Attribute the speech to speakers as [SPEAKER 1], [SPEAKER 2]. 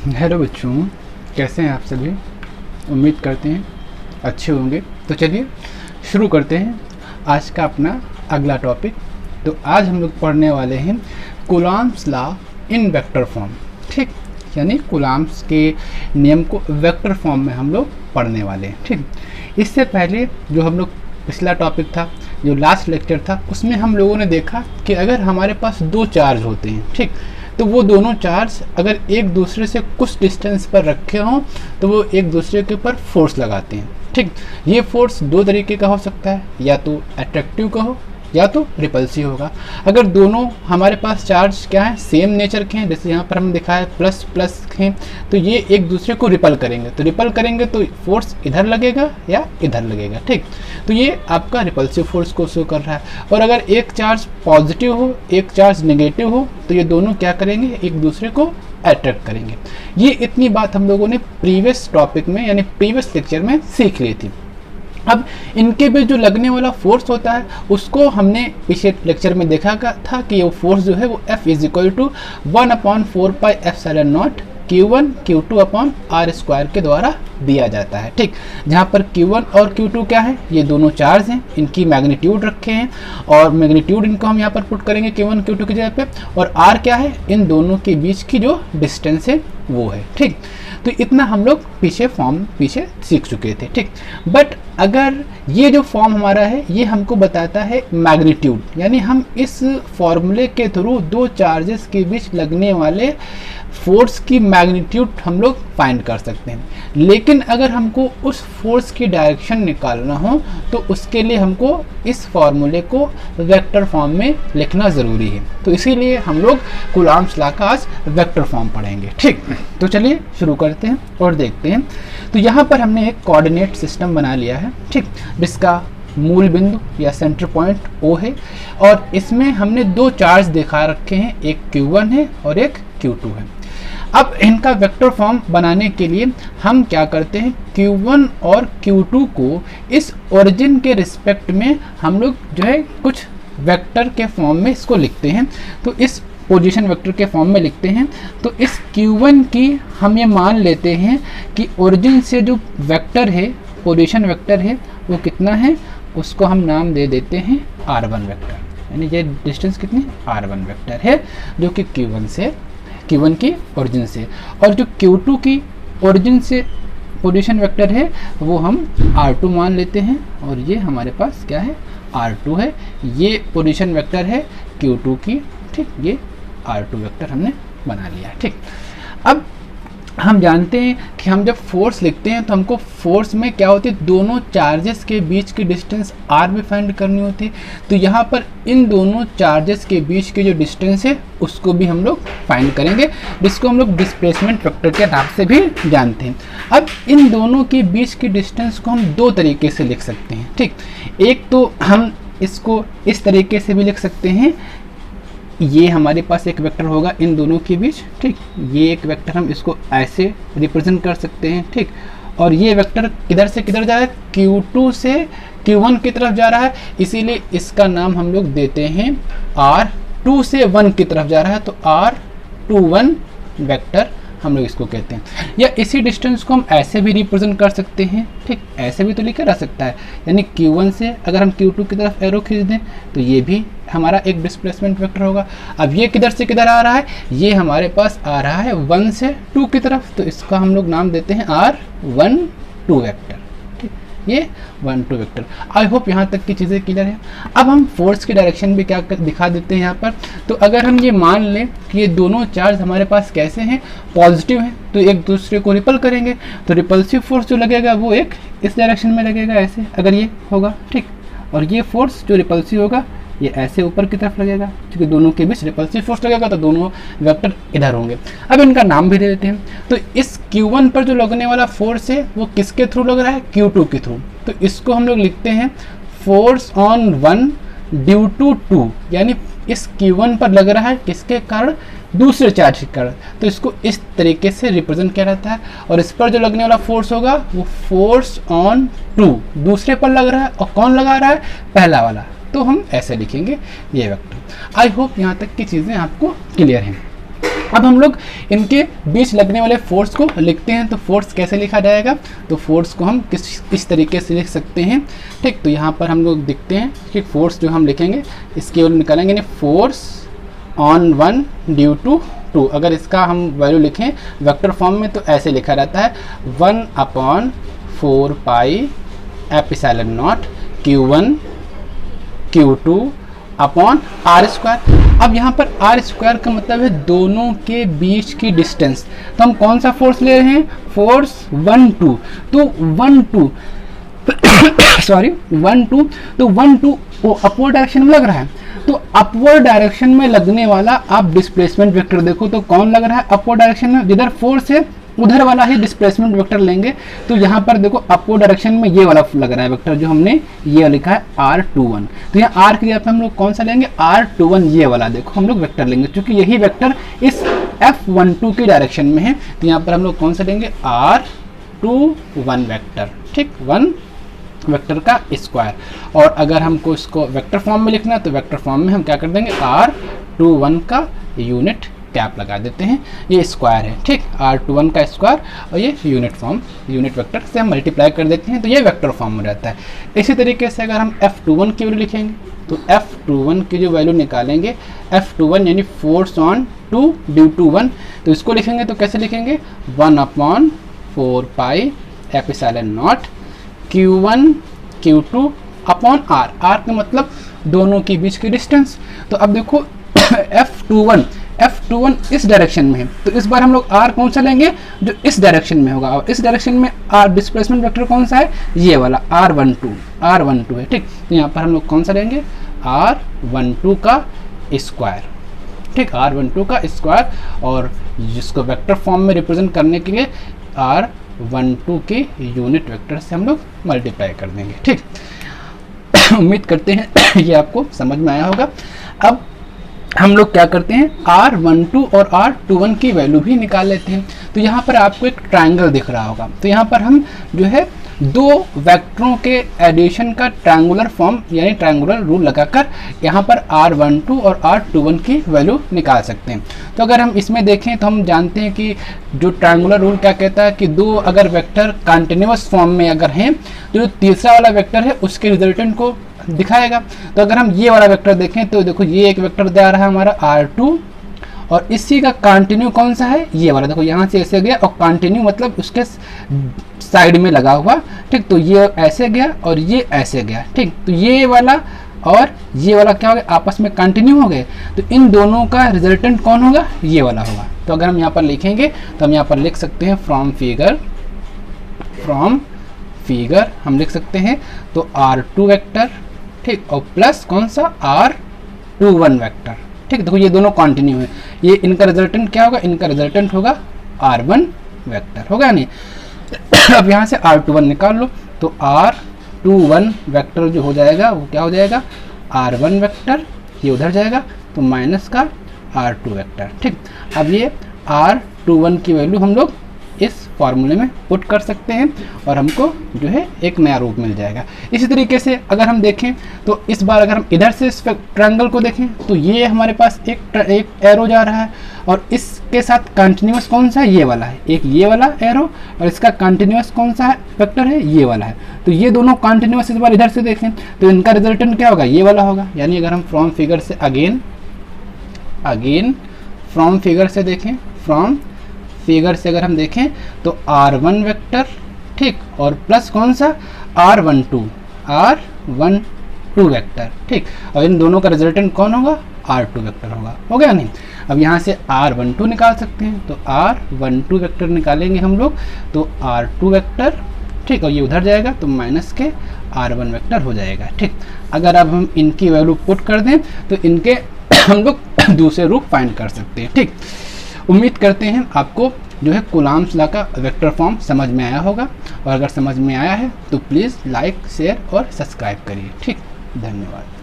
[SPEAKER 1] Hello बच्चों, कैसे हैं आप सभी। उम्मीद करते हैं अच्छे होंगे। तो चलिए शुरू करते हैं आज का अपना अगला टॉपिक। तो आज हम लोग पढ़ने वाले हैं Coulomb's law in vector form. ठीक, यानी कूलॉम्स के नियम को वेक्टर फॉर्म में हम लोग पढ़ने वाले हैं। ठीक, इससे पहले जो हम लोग पिछला टॉपिक था, जो लास्ट लेक्चर था, उसमें हम लोगों ने देखा कि अगर हमारे पास दो चार्ज होते हैं, ठीक, तो वो दोनों चार्ज अगर एक दूसरे से कुछ डिस्टेंस पर रखे हों तो वो एक दूसरे के ऊपर फोर्स लगाते हैं। ठीक, ये फोर्स दो तरीके का हो सकता है, या तो अट्रैक्टिव का हो या तो रिपल्सिव होगा। अगर दोनों हमारे पास चार्ज क्या है, सेम नेचर के हैं, जैसे यहाँ पर हम दिखा है प्लस प्लस हैं, तो ये एक दूसरे को रिपल करेंगे। तो रिपल करेंगे तो फोर्स इधर लगेगा या इधर लगेगा। ठीक, तो ये आपका रिपल्सिव फोर्स को शो कर रहा है। और अगर एक चार्ज पॉजिटिव हो, एक चार्ज नेगेटिव हो, तो ये दोनों क्या करेंगे, एक दूसरे को अट्रैक्ट करेंगे। ये इतनी बात हम लोगों ने प्रीवियस टॉपिक में यानी प्रीवियस लेक्चर में सीख ली थी। अब इनके बीच जो लगने वाला फोर्स होता है उसको हमने पिछले लेक्चर में देखा था कि वो फोर्स जो है वो F is equal to 1/4πε0 Q1 Q2 upon R square के द्वारा दिया जाता है। ठीक, जहाँ पर Q1 और Q2 क्या है, ये दोनों चार्ज हैं, इनकी मैग्नीट्यूड रखे हैं और मैग्नीट्यूड इनको हम यहाँ पर पुट करेंगे Q1 Q2 की जगह पे, और R क्या है, इन दोनों के बीच की जो डिस्टेंस है वो है। ठीक, तो इतना हम लोग पीछे सीख चुके थे। ठीक, बट अगर ये जो फॉर्म हमारा है ये हमको बताता है मैग्नीट्यूड, यानी हम इस फॉर्मूले के थ्रू दो चार्जेस के बीच लगने वाले फोर्स की मैग्नीट्यूड हम लोग फाइंड कर सकते हैं। लेकिन अगर हमको उस फोर्स की डायरेक्शन निकालना हो तो उसके लिए हमको इस फॉर्मूले को वेक्टर फॉर्म में लिखना ज़रूरी है। तो इसीलिए हम लोग कूलॉम्स लॉ का आज वेक्टर फॉर्म पढ़ेंगे। ठीक, तो चलिए शुरू करते हैं और देखते हैं। तो यहाँ पर हमने एक कोऑर्डिनेट सिस्टम बना लिया है, ठीक, जिसका मूल बिंदु या सेंटर पॉइंट O है, और इसमें हमने दो चार्ज दिखा रखे हैं, एक Q1 है और एक Q2 है। अब इनका वेक्टर फॉर्म बनाने के लिए हम क्या करते हैं, Q1 और Q2 को इस ओरिजिन के रिस्पेक्ट में हम लोग जो है कुछ वेक्टर के फॉर्म में इसको लिखते हैं। तो इस पोजीशन वेक्टर के फॉर्म में लिखते हैं। तो इस Q1 की हम ये मान लेते हैं कि ओरिजिन से जो वेक्टर है, पोजीशन वेक्टर है, वो कितना है, उसको हम नाम दे देते हैं R1 वेक्टर, यानी ये डिस्टेंस कितनी R1 वेक्टर है जो कि Q1 की ओरिजिन से, और जो Q2 की ओरिजिन से पोजीशन वेक्टर है वो हम R2 मान लेते हैं, और ये हमारे पास क्या है, R2 है। ये पोजीशन वेक्टर है Q2 की। ठीक, ये R2 वेक्टर हमने बना लिया। ठीक, अब हम जानते हैं कि हम जब फोर्स लिखते हैं तो हमको फोर्स में क्या होती है, दोनों चार्जेस के बीच की डिस्टेंस R भी फाइंड करनी होती है। तो यहाँ पर इन दोनों चार्जेस के बीच की जो डिस्टेंस है उसको भी हम लोग फाइंड करेंगे, जिसको हम लोग डिस्प्लेसमेंट वेक्टर के नाम से भी जानते हैं। अब इन दोनों के बीच की डिस्टेंस को हम दो तरीके से लिख सकते हैं। ठीक, एक तो हम इसको इस तरीके से भी लिख सकते हैं, ये हमारे पास एक वेक्टर होगा इन दोनों के बीच। ठीक, ये एक वेक्टर हम इसको ऐसे रिप्रेजेंट कर सकते हैं। ठीक, और ये वेक्टर किधर से किधर जा रहा है, Q2 से Q1 की तरफ जा रहा है, इसीलिए इसका नाम हम लोग देते हैं R2 से 1 की तरफ जा रहा है, तो R21 वेक्टर हम लोग इसको कहते हैं। या इसी डिस्टेंस को हम ऐसे भी रिप्रेजेंट कर सकते हैं। ठीक, ऐसे भी तो लिखा जा सकता है, यानी Q1 से अगर हम Q2 की तरफ एरो खींच दें तो ये भी हमारा एक डिस्प्लेसमेंट वेक्टर होगा। अब ये किधर से किधर आ रहा है, ये हमारे पास आ रहा है 1 से 2 की तरफ, तो इसका हम लोग नाम देते हैं R12 वेक्टर। ठीक, ये 1-2 वेक्टर। आई होप यहाँ तक की चीज़ें क्लियर है। अब हम फोर्स की डायरेक्शन भी क्या दिखा देते हैं यहाँ पर। तो अगर हम ये मान लें कि ये दोनों चार्ज हमारे पास कैसे हैं, पॉजिटिव हैं, तो एक दूसरे को रिपल करेंगे, तो रिपल्सिव फोर्स जो लगेगा वो एक इस डायरेक्शन में लगेगा, ऐसे अगर ये होगा। ठीक, और ये फोर्स जो रिपल्सिव होगा ये ऐसे ऊपर की तरफ लगेगा, क्योंकि दोनों के बीच रिपल्सिव फोर्स लगेगा, तो दोनों वेक्टर इधर होंगे। अब इनका नाम भी दे देते हैं। तो इस Q1 पर जो लगने वाला फोर्स है वो किसके थ्रू लग रहा है, Q2 के थ्रू। तो इसको हम लोग लिखते हैं फोर्स ऑन 1 ड्यू टू 2, यानी इस Q1 पर लग रहा है किसके कारण, दूसरे चार्ज के कारण। तो इसको इस तरीके से रिप्रेजेंट किया जाता है। और इस पर जो लगने वाला फोर्स होगा वो फोर्स ऑन 2, दूसरे पर लग रहा है, और कौन लगा रहा है, पहला वाला। तो हम ऐसे लिखेंगे ये वेक्टर। आई होप यहाँ तक की चीज़ें आपको क्लियर हैं। अब हम लोग इनके बीच लगने वाले फोर्स को लिखते हैं। तो फोर्स कैसे लिखा जाएगा, तो फोर्स को हम किस तरीके से लिख सकते हैं, ठीक। तो यहाँ पर हम लोग देखते हैं कि फोर्स जो हम लिखेंगे इसके वैल्यू निकालेंगे, यानी फोर्स ऑन 1 ड्यू टू 2। अगर इसका हम वैल्यू लिखें वेक्टर फॉर्म में तो ऐसे लिखा रहता है 1/4 pi epsilon not Q1 Q2 upon r²। अब यहाँ पर r² का मतलब है दोनों के बीच की डिस्टेंस। तो हम कौन सा फोर्स ले रहे हैं, फोर्स 1 2। तो 1 2 सॉरी 1 2, तो 1 2 वो अपवर्ड डायरेक्शन में लग रहा है। तो अपवर्ड डायरेक्शन में लगने वाला आप डिस्प्लेसमेंट वेक्टर देखो तो कौन लग रहा है अपवर्ड डायरेक्शन में, जिधर फोर्स है उधर वाला ही डिस्प्लेसमेंट वेक्टर लेंगे। तो यहाँ पर देखो अपवर्ड डायरेक्शन में ये वाला लग रहा है वेक्टर, जो हमने ये लिखा है r21। तो यहाँ r की जगह पे हम लोग कौन सा लेंगे, r21, ये वाला देखो हम लोग वेक्टर लेंगे, क्योंकि यही वेक्टर इस F12 की डायरेक्शन में है। तो यहाँ पर हम लोग कौन सा लेंगे, r21 वेक्टर, ठीक, 1 वेक्टर का स्क्वायर। और अगर हमको इसको वेक्टर फॉर्म में लिखना है तो वेक्टर फॉर्म में हम क्या कर देंगे, r21 का यूनिट कैप लगा देते हैं, ये स्क्वायर है, ठीक, r21 का स्क्वायर और ये यूनिट फॉर्म, यूनिट वेक्टर से हम मल्टीप्लाई कर देते हैं तो ये वेक्टर फॉर्म में रहता है। इसी तरीके से अगर हम F21 की वैल्यू लिखेंगे तो F21 की जो वैल्यू निकालेंगे, F21 यानी फोर्स ऑन 2 ड्यू टू 1, तो इसको लिखेंगे तो कैसे लिखेंगे, 1/4 pi epsilon not Q1 Q2 upon r। r का मतलब दोनों के बीच की डिस्टेंस। तो अब देखो F21 इस डायरेक्शन में है, तो इस बार हम लोग r कौन सा लेंगे, जो इस डायरेक्शन में होगा, और इस डायरेक्शन में r डिस्प्लेसमेंट वेक्टर कौन सा है, ये वाला r12 है, ठीक। तो यहाँ पर हम लोग कौन सा लेंगे, r12 का स्क्वायर, ठीक, r12 का स्क्वायर, और जिसको वेक्टर फॉर्म में रिप्रेजेंट करने के लिए r12 के यूनिट वेक्टर से हम लोग मल्टीप्लाई कर देंगे, ठीक। उम्मीद करते हैं ये आपको समझ में आया होगा। अब हम लोग क्या करते हैं, r12 और r21 की वैल्यू भी निकाल लेते हैं। तो यहाँ पर आपको एक ट्रायंगल दिख रहा होगा, तो यहाँ पर हम जो है दो वेक्टरों के एडिशन का ट्रायंगुलर फॉर्म यानी ट्रायंगुलर रूल लगाकर यहाँ पर r12 और r21 की वैल्यू निकाल सकते हैं। तो अगर हम इसमें देखें तो हम जानते हैं कि जो ट्रायंगुलर रूल क्या कहता है कि दो अगर वेक्टर कंटिन्यूअस फॉर्म में अगर हैं तो जो तीसरा वाला वेक्टर है उसके रिजल्टेंट को दिखाएगा। तो अगर हम ये वाला वेक्टर देखें तो देखो ये एक वेक्टर दे रहा है हमारा r2, और इसी का कंटिन्यू कौन सा है, ये वाला, देखो यहाँ से ऐसे गया और कंटिन्यू मतलब उसके साइड में लगा हुआ, ठीक। तो ये ऐसे गया और ये ऐसे गया, ठीक। तो ये वाला और ये वाला क्या हो गया, आपस में कंटिन्यू हो गए। तो इन दोनों का रिजल्टेंट कौन होगा, ये वाला होगा। तो अगर हम यहाँ पर लिखेंगे तो हम यहाँ पर लिख सकते हैं फ्रॉम फिगर हम लिख सकते हैं तो r2 वेक्टर, ठीक, और प्लस कौन सा r21 वेक्टर, ठीक। देखो ये दोनों कंटिन्यू है, ये इनका रिजल्टेंट क्या होगा, इनका रिजल्टेंट होगा r1 वेक्टर, होगा नहीं। अब यहाँ से r21 निकाल लो तो r21 वेक्टर जो हो जाएगा वो क्या हो जाएगा, r1 वेक्टर, ये उधर जाएगा तो माइनस का r2 वेक्टर, ठीक। अब ये r21 की वैल्यू हम लोग इस फॉर्मूले में पुट कर सकते हैं और हमको जो है एक नया रूप मिल जाएगा। इसी तरीके से अगर हम देखें तो इस बार अगर हम इधर से इस ट्रायंगल को देखें तो ये हमारे पास एक एरो जा रहा है और इसके साथ कंटिन्यूअस कौन सा है, ये वाला है, एक ये वाला एरो, और इसका कंटिन्यूअस कौन सा है वेक्टर है, ये वाला है। तो ये दोनों कंटिन्यूअस इस बार इधर से देखें तो इनका रिजल्टेंट क्या होगा, ये वाला होगा। यानी अगर हम फ्रॉम फिगर से अगेन फ्रॉम फिगर से देखें, फ्रॉम फिगर से अगर हम देखें तो r1 वेक्टर, ठीक, और प्लस कौन सा r12 वेक्टर, ठीक, और इन दोनों का रिजल्टेंट कौन होगा, r2 वेक्टर होगा, हो गया नहीं। अब यहाँ से r12 निकाल सकते हैं तो r12 वेक्टर निकालेंगे हम लोग तो r2 वेक्टर, ठीक, और ये उधर जाएगा तो माइनस के r1 वेक्टर हो जाएगा, ठीक। अगर अब हम इनकी वैल्यू पुट कर दें तो इनके हम लोग दूसरे रूप फाइंड कर सकते हैं, ठीक। उम्मीद करते हैं आपको जो है कूलॉम्स लॉ का वेक्टर फॉर्म समझ में आया होगा, और अगर समझ में आया है तो प्लीज़ लाइक, शेयर और सब्सक्राइब करिए, ठीक। धन्यवाद।